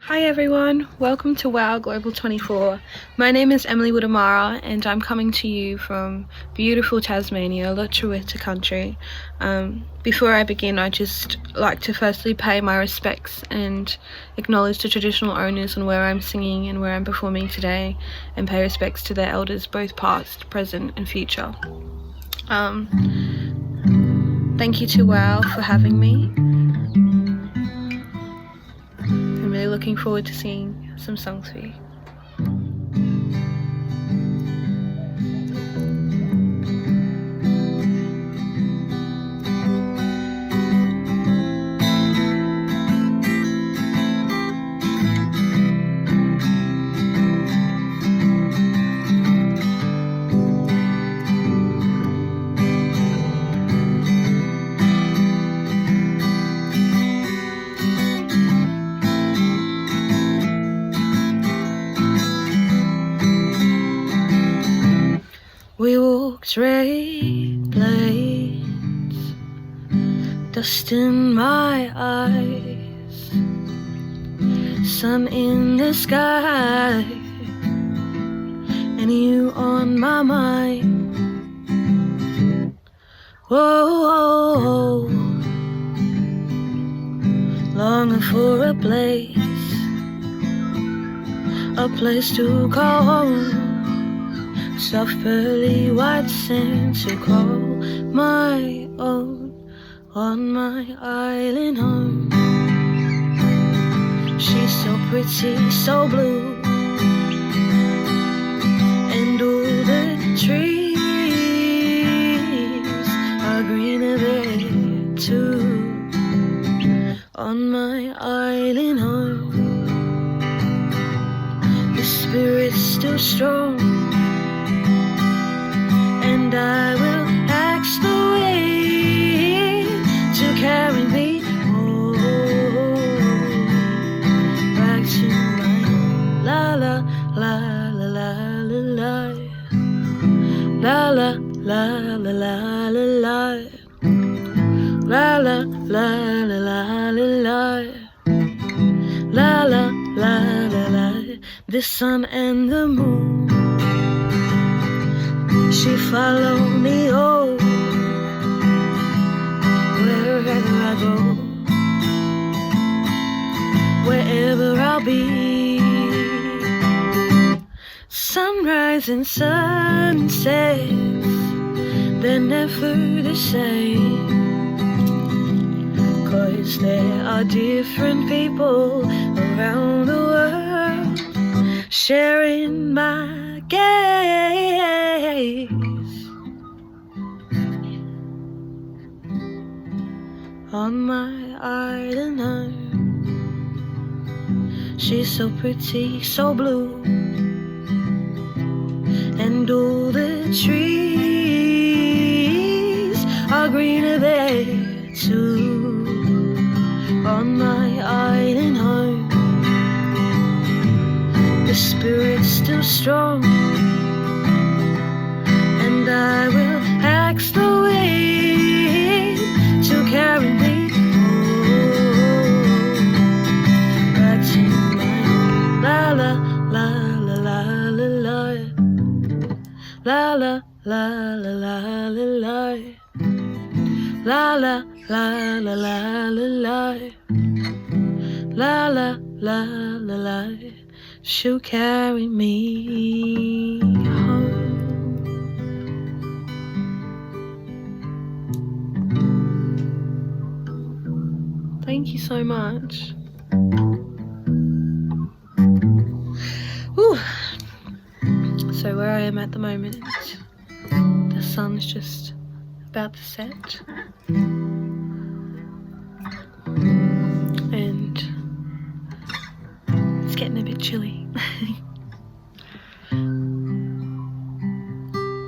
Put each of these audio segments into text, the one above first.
Hi everyone, welcome to WOW Global 24. My name is Emily Wurramara and I'm coming to you from beautiful Tasmania, Lutruwita country. Before I begin, I'd just like to firstly pay my respects and acknowledge the traditional owners and where I'm singing and where I'm performing today, and pay respects to their elders, both past, present and future. Thank you to WOW for having me. I'm really looking forward to singing some songs for you. We walked straight blades, dust in my eyes, sun in the sky, and you on my mind. Whoa, longing for a place to call home. Soft pearly white sand to call my own on my island home. She's so pretty, so blue, and all the trees are greener there too on my island home. The spirit's still strong, and I will ask the wind to carry me home, back to my home. La la la la la la la, la la la la la la la, la la la la la la la, la la la la la. The sun and the moon, she follow me home, wherever I go, wherever I'll be. Sunrise and sunsets, they're never the same, 'cause there are different people around the world sharing my gaze on my island home. She's so pretty, so blue, and all the trees are greener there too on my island home. The spirit's still strong, and I will ask the wind to carry me home, back to my home. La la la la la la la, la la la la la la, la la la la la la, la la la la la. She'll carry me home. Thank you so much. Whew. So where I am at the moment, the sun's just about to set, and it's getting a bit chilly.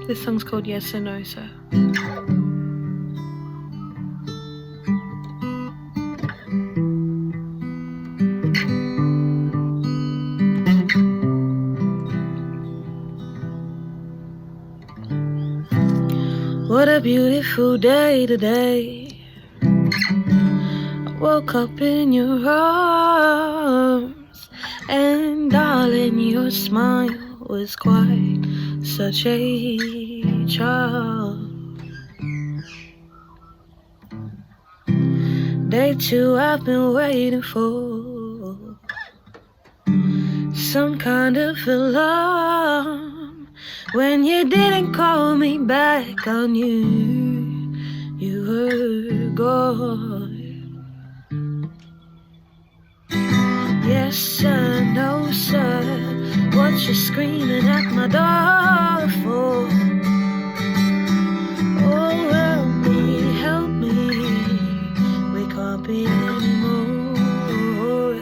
This song's called Yes or No, so what a beautiful day today. I woke up in your arms, darling, your smile was quite such a charm. Day two I've been waiting for some kind of alarm. When you didn't call me back, I knew you were gone. Yes sir, no sir, what you screaming at my door for? Oh, help me, we can't be anymore.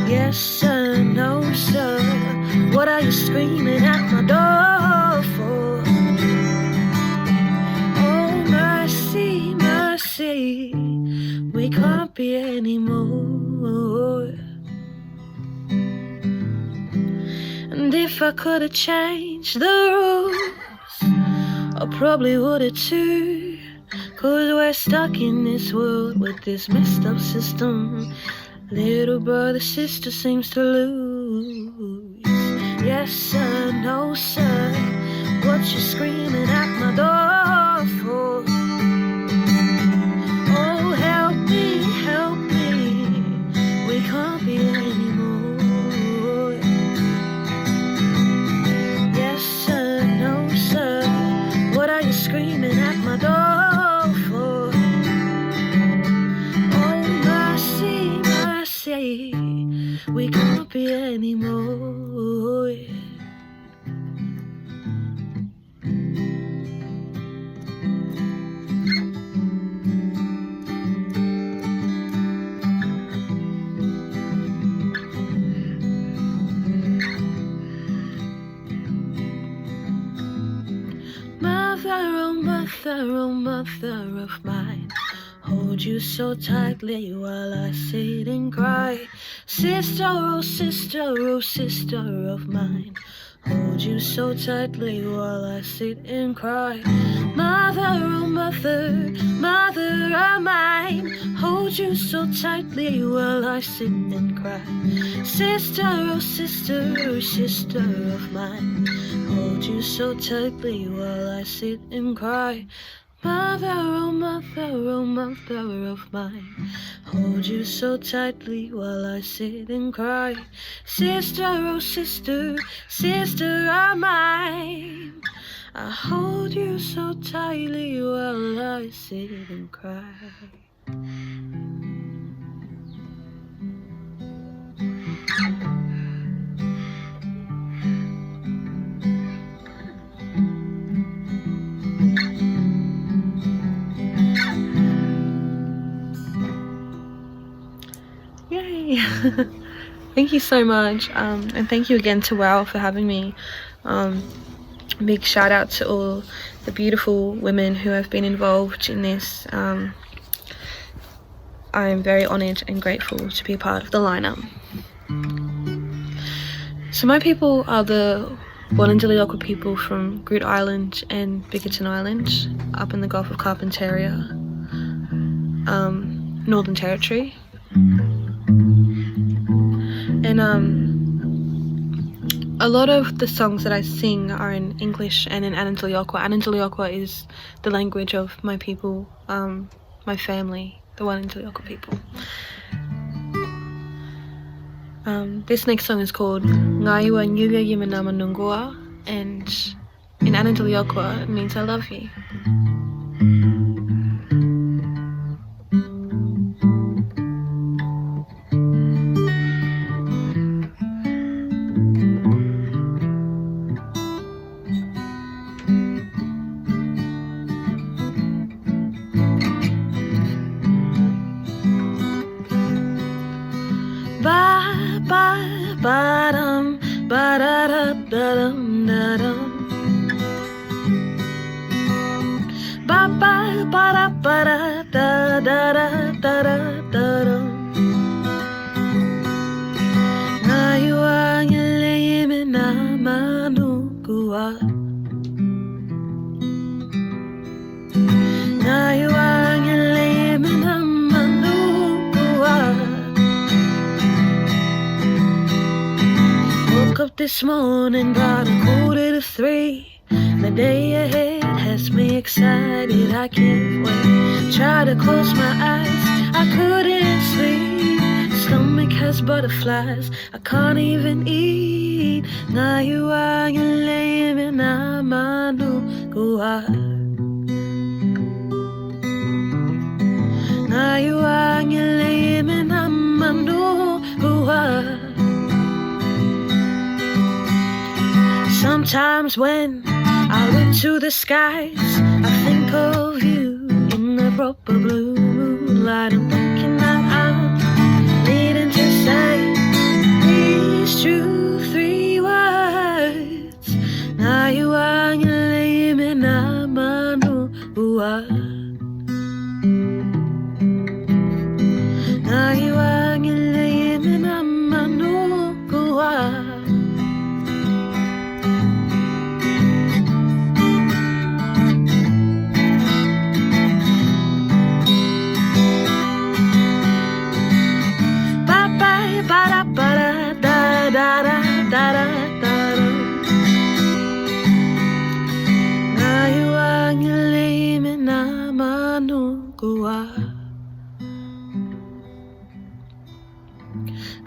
Yes sir, no sir, what are you screaming at my door for? Oh, mercy, mercy, we can't be anymore. And if I could have changed the rules, I probably would have too. 'Cause we're stuck in this world with this messed up system. Little brother, sister seems to lose. Yes sir, no sir, what you screaming at my door for? Oh, help me, we can't be anymore. Yes sir, no sir, what are you screaming at my door for? Oh, mercy, mercy, we can't be anymore. Oh mother of mine, hold you so tightly while I sit and cry. Sister, oh sister of mine, hold you so tightly while I sit and cry. Mother, oh mother of mine, hold you so tightly while I sit and cry. Sister, oh sister of mine, hold you so tightly while I sit and cry. Mother, oh mother of mine, hold you so tightly while I sit and cry. Sister, oh sister of mine, I hold you so tightly while I sit and cry. Yay! Thank you so much, and thank you again to WOW for having me. Big shout out to all the beautiful women who have been involved in this. I am very honoured and grateful to be a part of the lineup. So my people are the Wurramara people from Groote Island and Bickerton Island, up in the Gulf of Carpentaria, Northern Territory. And a lot of the songs that I sing are in English and in Anantoliokwa. Anantoliokwa is the language of my people, my family, the Anantoliokwa people. This next song is called Ngaiwa Nyuga Yimanama Nungua, and in Anantoliokwa it means I love you. Ba-dum, ba-da-da-da-dum, da-dum. Ba-ba-ba-da-ba-da-da-da-da-da-da-dum. Ngayuwa ngilime na manukua. Ngayuwa ngilime na manukua. up this morning about 2:45. The day ahead has me excited, I can't wait. Try to close my eyes, I couldn't sleep. Stomach has butterflies, I can't even eat. Ngayuangileme na manukuha. Ngayuangileme na manukuha. Sometimes when I look to the skies, I think of you in the proper blue moonlight. I'm thinking that I'm needing to say these 3 words. Ngayuangileme na manukuha. Ngayuangileme na manukuha. Ngayuangileme na manukuha.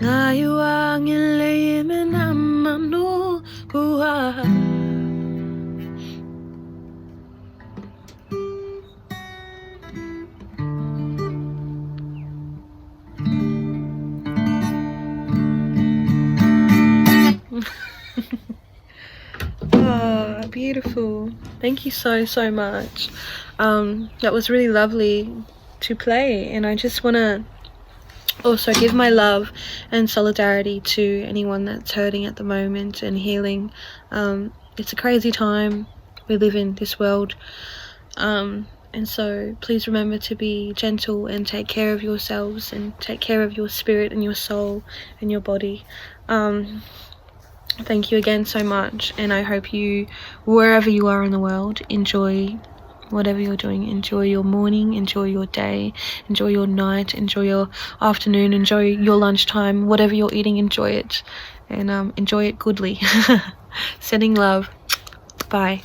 Ngayuangileme na manukuha. Oh, beautiful. Thank you so much. That was really lovely to play, and I just want to also give my love and solidarity to anyone that's hurting at the moment and healing. It's a crazy time we live in this world, and so please remember to be gentle and take care of yourselves and take care of your spirit and your soul and your body. Thank you again so much, and I hope you, wherever you are in the world, enjoy whatever you're doing. Enjoy your morning, enjoy your day, enjoy your night, enjoy your afternoon, enjoy your lunchtime, whatever you're eating, enjoy it, and enjoy it goodly. Sending love. Bye.